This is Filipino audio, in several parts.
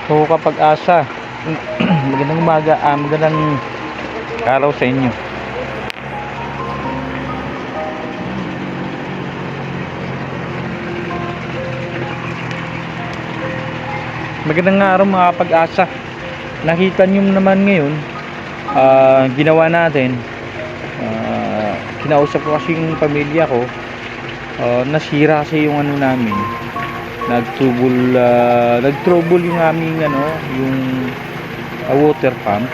O Kapag-asa. Magandang umaga, magandang araw sa inyo. Magandang araw mga Kapag-asa. Nakita nyo naman ngayon, ginawa natin, kinausap ko kasi yung pamilya ko. Nasira kasi yung ano namin, nag-trouble yung aming yung water pump.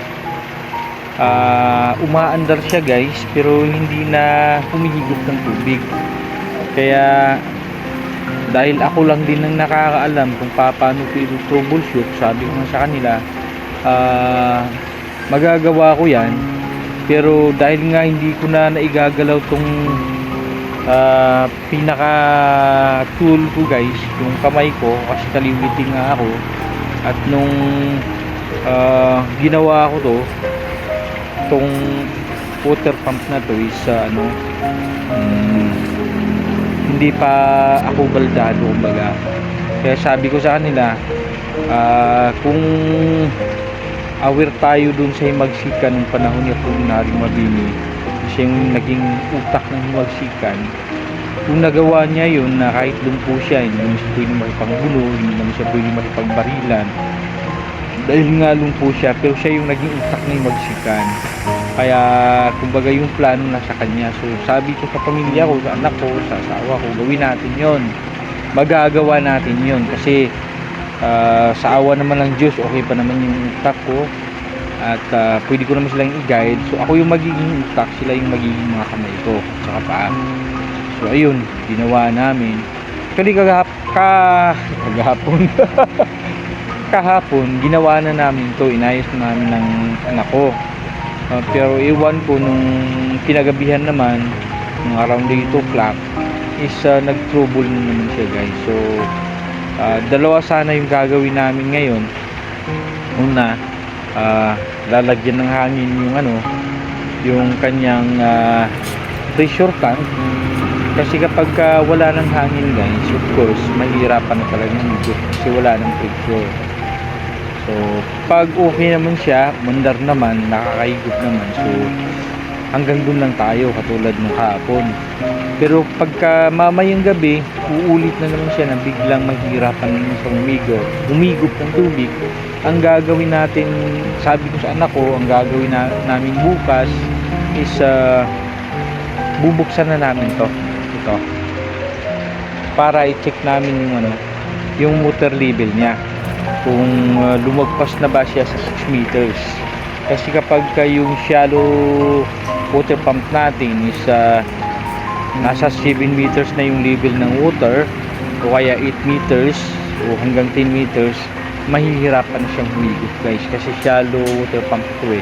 Umaandar siya guys, pero hindi na humihigop ng tubig. Kaya dahil ako lang din ang nakakaalam kung paano ito troubleshoot, sabi ko sa kanila, magagawa ko yan, pero dahil nga hindi ko na naigagalaw tong pinaka tool ko guys, yung kamay ko, kasi kaliwiting nga ako. At nung ginawa ko tong water pump na to is hindi pa ako baldado kumbaga. Kaya sabi ko sa kanila, kung aware tayo dun sa Himagsikan ng panahon ni Apolinaryo Mabini, siya yung naging utak ng Himagsikan. Kung nagawa niya yun, na kahit lumpo siya, hindi naman siya pwede makipanggulo, hindi naman siya pwede makipagbarilan dahil nga lumpo siya, pero siya yung naging utak ng Himagsikan. Kaya kumbaga yung plano nasa kanya. So sabi ko sa pamilya ko, sa anak ko, sa asawa ko, gawin natin yon, magagawa natin yon, kasi sa awa naman ng Diyos, okay pa naman yung utak ko. At pwede ko naman silang i-guide. So ako yung magiging utak, sila yung magiging mga kamay ko saka paa. So ayun, ginawa namin. Actually kagahapon kahapon ginawa na namin to, inayos na namin ng anak ko. Pero iwan ko nung kinagabihan naman, nung around 8 o'clock is nag-trouble na naman siya guys. So dalawa sana yung gagawin namin ngayon. Una, lalagyan ng hangin yung kanyang pressure tank, kasi kapag wala ng hangin guys, of course mahirapan na talaga kasi wala ng pressure. So pag okay naman siya, mandar naman, nakakahigop naman, so hanggang dun lang tayo katulad ng kahapon. Pero pagka mamayang gabi, uulit na naman siya na biglang mahirapan naman sa humigop ng tubig. Ang gagawin natin, sabi ko sa anak ko, ang gagawin namin bukas is bubuksan na namin ito para i-check namin yung water level niya, kung lumagpas na ba siya sa 6 meters. Kasi kapag yung shallow water pump natin is nasa 7 meters na yung level ng water, o kaya 8 meters o hanggang 10 meters, mahihirapan siyang humigop guys, kasi shallow water pump ito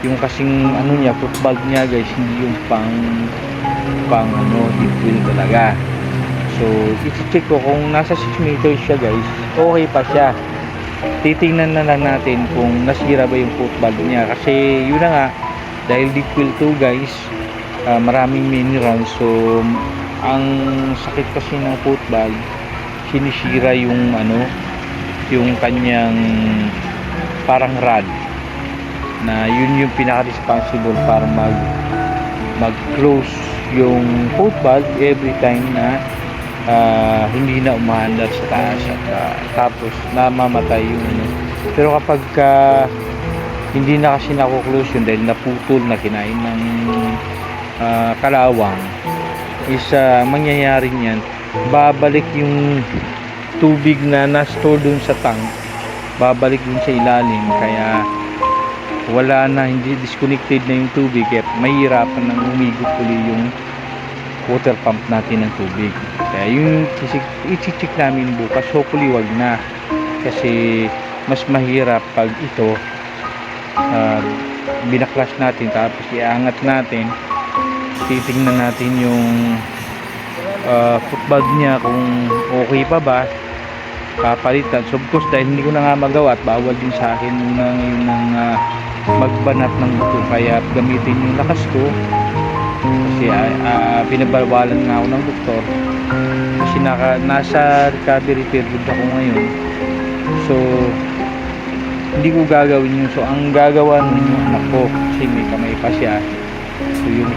yung kasing niya, footvalve niya guys, hindi yung pang deep well talaga. So i-check ko kung nasa 6 meters siya guys, okay pa siya. Titingnan na lang natin kung nasira ba yung footvalve niya, kasi yun na nga, dahil deep well to guys, maraming minerals. So ang sakit kasi ng footvalve, sinisira yung yung kanyang parang rod, na yun yung pinaka-responsible para mag-close yung footvalve every time na hindi na umaandar sa taas, at tapos namamatay yung Pero kapag hindi na kasi nakuklose yun dahil naputol na, kinain ng kalawang, is mangyayari niyan, babalik yung tubig na na-store dun sa tank, babalik dun sa ilalim. Kaya wala na, hindi disconnected na yung tubig, kaya mahirapan nang umigop ulit yung water pump natin ng tubig. Kaya yung i-check namin bukas, hopefully wag na, kasi mas mahirap pag ito binaklas natin tapos iangat natin, titingnan natin yung footvalve niya kung okay pa ba, papalitan. So of course, dahil hindi ko na nga magawa at bawal din sa akin yung magbanat ng buto, kaya gamitin yung lakas ko, kasi binabawalan nga ako ng doktor, kasi nasa recovery period ako ngayon. So hindi ko gagawin yun. So ang gagawa ng anak ko, kasi may kamay pa siya, so yun,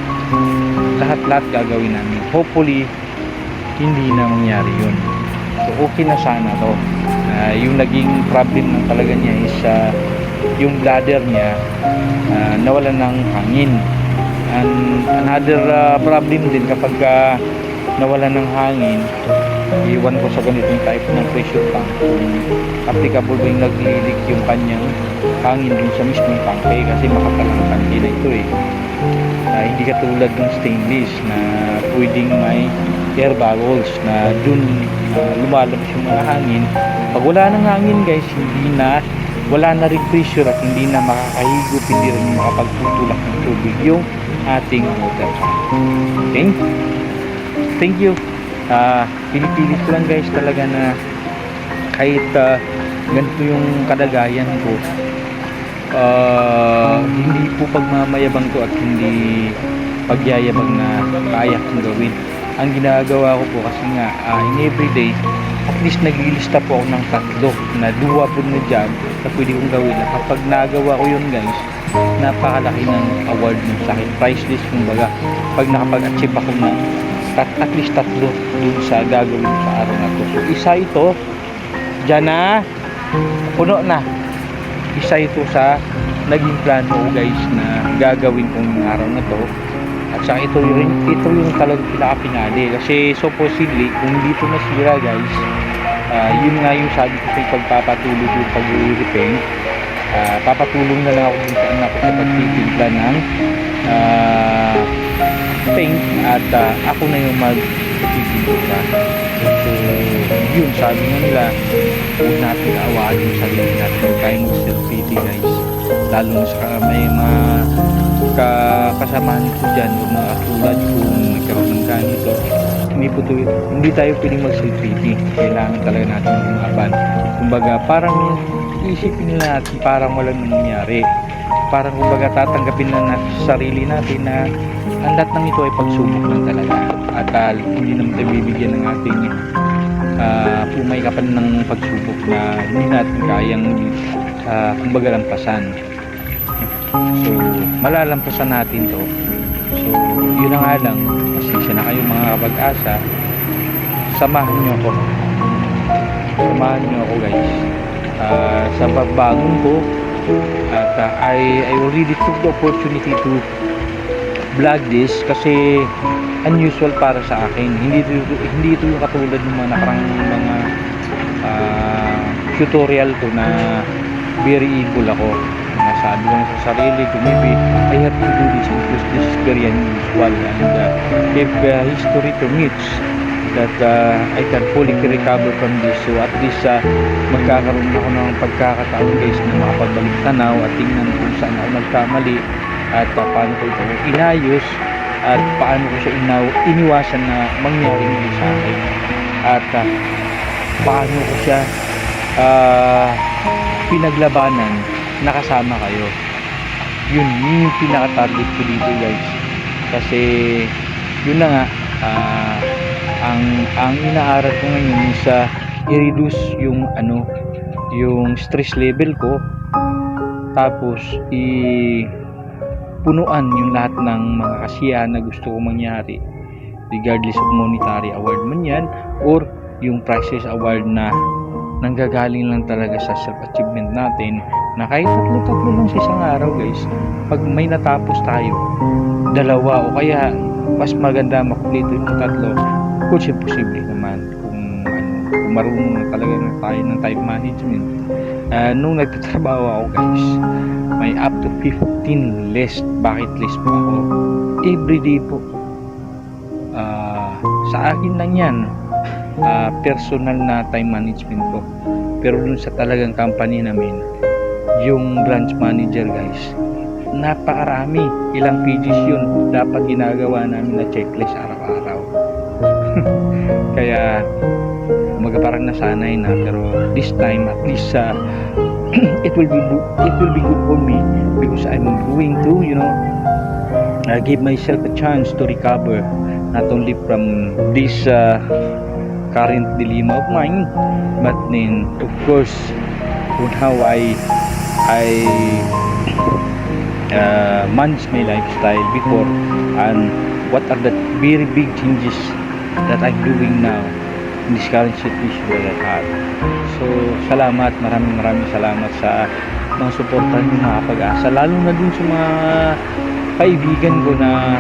lahat gagawin namin. Hopefully hindi na mangyari yun. So okay na sana to. Yung naging problem ng talaga niya is yung bladder niya nawalan ng hangin. And another problem din kapag nawalan ng hangin, iwan ko sa ganitong type ng pressure tank kung applicable ba yung naglilik yung kanyang hangin dun sa mismong tangke, kasi makapal ang tangke na ito eh. Hindi katulad ng stainless na pwedeng may air bubbles na dun lumalabas yung mga hangin. Pag wala ng hangin guys, wala na rin pressure at hindi na makakahigop, hindi rin makapagtutulak ng tubig yung ating water tank. Okay? Thank you. Pinipilit ko lang guys talaga na kahit ganito yung kadagayan ko, hindi po pagmamayabang to at hindi pagyayabang na kaya kong gawin. Ang ginagawa ko po kasi nga in everyday, at least naglilista po ako ng 3 na doable na job na pwede kong gawin. Kapag nagawa ko yun guys, napakalaki ng award nun sa akin, priceless kumbaga, pag nakapag-achieve ako ng at least 3 dun sa gagawin ko sa araw na to. So isa ito dyan na puno na, isa ito sa naging plano ko guys na gagawin kong araw na to. At saka ito yung talagang pinaka-pinali, kasi supposedly kung dito nasira guys, yun nga yung sabi ko sa pagpapatuloy yung pag-repaint. Papatulong na lang ako dun sa anak ko sa pagtitimpla ng paint at ako na yung mag-titimpla. So yun, sabi nga nila, huwag natin aawaan yung sarili natin, huwag tayong self-pity guys, lalo na sa may mga kasamahan ko dyan o mga katulad kung nagkaroon ng ganito. Hindi tayo pwedeng mag-self-pity, kailangan talaga natin umaban. Kumbaga parang isipin nila natin parang walang nangyari, parang kumbaga tatanggapin na natin sa sarili natin na ang lahat ng ito ay pagsubok lang talaga, at hindi naman tayo bibigyan ng ating pumaykapan ng pagsubok na hindi natin kayang kumbaga lampasan. So malalampasan natin to. So yun na nga lang, pasensya na kayo mga kapag-asa, samahan nyo ako guys sa pagbangon ko. At I already took the opportunity to vlog this kasi unusual para sa akin. Hindi ito yung katulad ng mga nakarang mga tutorial ko na very equal ako. Nasabi ko na sa sarili ko, maybe I have to do this because this is very unusual, and if history permits that I can fully recover from this, so at least magkakaroon ako ng pagkakataon guys na makapagbalik tanaw at tingnan kung saan ako nagkamali at paano ko ito inayos at paano ko siya iniwasan na mangyari nito sa akin, at paano ko siya pinaglabanan nakasama kayo. Yun yung pinaka-target ko dito guys, kasi yun na nga, ang inaaral ko ngayon is i-reduce yung yung stress level ko, tapos punuan yung lahat ng mga kasiyahan na gusto kong mangyari, regardless of monetary award man yan or yung priceless award na nanggagaling lang talaga sa self-achievement natin, na kahit tatlo lang sa isang araw guys, pag may natapos tayo 2 o kaya mas maganda makumpleto yung 3, kung posible naman kung marunong na talaga na tayo ng time management. Nung nagtatrabaho ako guys, may up to 15 bucket list po ako everyday po. Sa akin lang yan, personal na time management ko, pero dun sa talagang company namin, yung branch manager guys, napakarami, ilang pages yun dapat ginagawa namin na checklist araw-araw. Kaya parang nasanay na, pero this time at least it will be good for me because I'm going to give myself a chance to recover not only from this current dilemma of mine, but then of course on how I I manage my lifestyle before, and what are the very big changes that I'm doing now in this current situation that I have. So salamat, maraming salamat sa mga suportahan ng mga Pag-asa, lalo na dun sa mga kaibigan ko na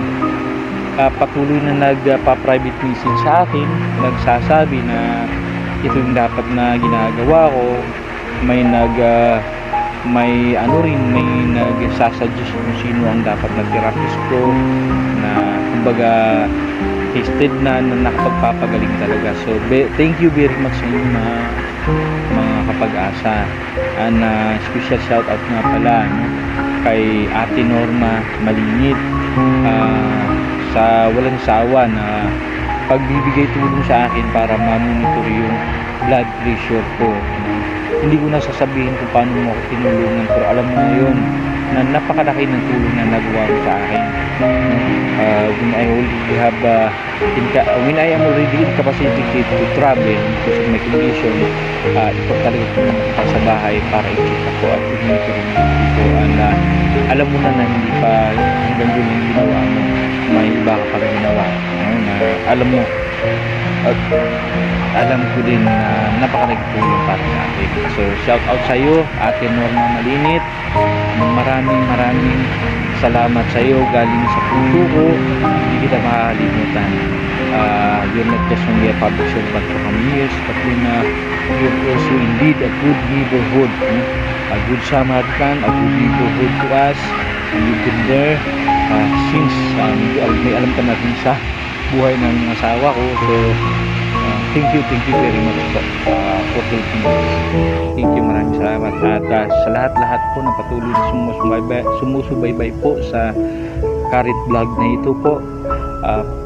patuloy na nagpa-private message sa akin, nagsasabi na ito yung dapat na ginagawa ko. May may nagsasuggest kung sino ang dapat na therapist ko, na kumbaga tested na nakapagpapagaling talaga. So thank you very much sa inyo mga Kapag-asa. And special shout out nga pala, no, kay Ate Norma Malingit, sa walang sawa na pagbibigay tulong sa akin para ma-monitor yung blood pressure ko. Hindi ko na sasabihin kung paano mo ako tinulungan, pero alam mo na yun na napakalaki ng tulong na nagawa mo sa akin. When I am already incapacitated to travel because of my condition, ito talaga pumunta sa bahay para i-check ako at i-monitor yung ko. Alam mo na hindi pa hanggang doon yung ginawa mo, may iba ka pang ginawa, na alam mo, at alam ko din na napakalagtulong para sa akin. So shout out sa iyo, Ate Norma Malinit. Maraming salamat sa iyo, galing sa puso ko, hindi kita makakalimutan. You're not just only a public servant for some years, but then you're also indeed a good neighborhood, a good Samaritan, a good neighborhood to us. And you've been there since may alam ka na rin sa buhay ng asawa ko. So thank you very much for helping us. Thank you, maraming salamat. At sa lahat po na patuloy na sumusubaybay po sa Karit Vlog na ito po,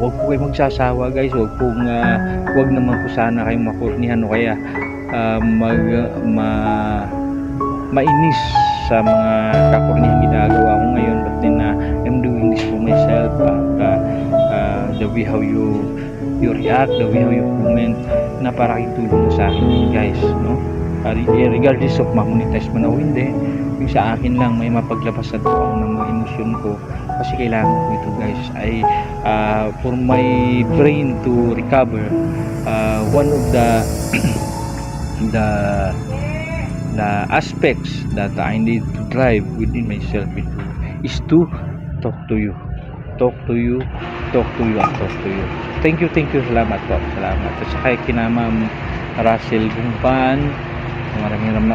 huwag po kayong magsasawa, guys. Huwag naman po sana kayong makurnihan o kaya mainis sa mga kakurnihan ginagawa ko ngayon. But then I'm doing this for myself. The way how you react, the way how you comment, naparaking tulong sa akin, guys, no? Regardless of ma-monetize man o hindi, yung sa akin lang may mapaglabas na ako ng mga emosyon ko, kasi kailangan ko ito, guys, ay for my brain to recover. One of the aspects that I need to drive within myself is to talk to you. Thank you, salamat po, salamat. At saka kina Ma'am Russell Gumpan,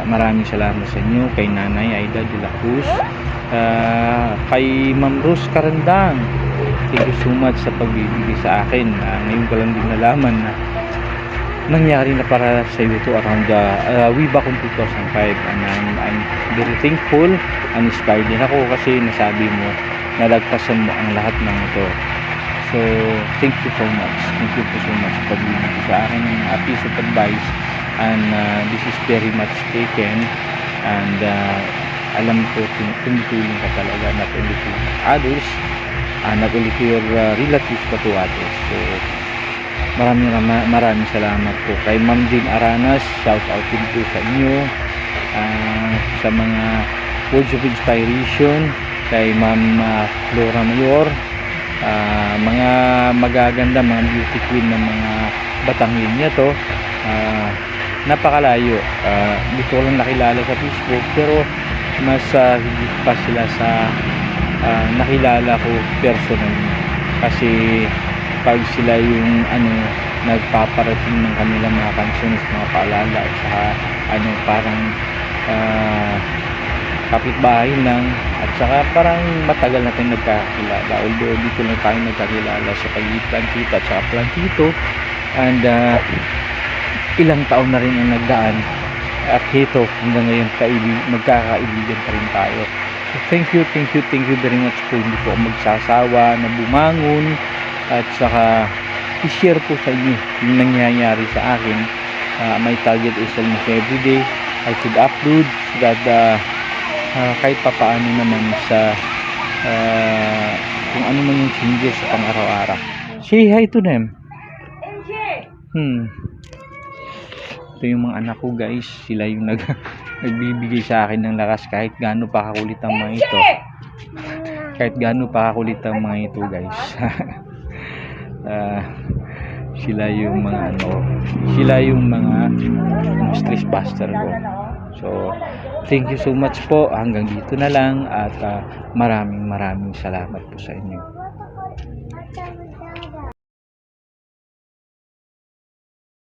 maraming salamat sa inyo, kay Nanay Aida de la Cruz, kay Ma'am Rose Karandang, thank you so much sa pagbibigay sa akin. Ngayon ko lang din nalaman na nangyari na para sa iyo to around way back in 2005, and I'm very thankful and inspired din ako kasi nasabi mo, nalagpasan mo ang lahat ng ito. So thank you so much sa pagbibigay sa akin ng piece of advice, and this is very much taken, and alam ko tumutulong ka talaga, not only to others, not only to your relatives but to others. So maraming salamat po kay Ma'am Jane Aranas, shout out din po sa inyo, sa mga words of inspiration, kay Ma'am Flora Mayor, mga magaganda, mga beauty queen ng mga batang linya to, napakalayo. Hindi ko lang nakilala sa Facebook, pero mas higit pa sila sa nakilala ko personal, kasi pag sila yung nagpaparating ng kanilang mga canciones, mga paalala, at saka parang kapitbahay lang, at saka parang matagal natin nagkakilala, although dito lang tayo nagkakilala sa pagitan kita at saka plantito, and ilang taon na rin ang nagdaan, at hito hanggang ngayon magkakaibigan pa rin tayo. So thank you very much po. Hindi po magsasawa na bumangon at saka i-share po sa inyo yung nangyayari sa akin. My target is almost everyday I could upload so that kahit papaano naman sa kung ano man yung changes sa pang-araw-araw. Say hi to them. Ito yung mga anak ko, guys, sila yung nagbibigay sa akin ng lakas kahit gaano pa kakulit ang mga ito. Kahit gaano pa kakulit ang mga ito, guys. Ah, sila yung mga sila yung mga stress buster ko. So, thank you so much po. Hanggang dito na lang at maraming salamat po sa inyo.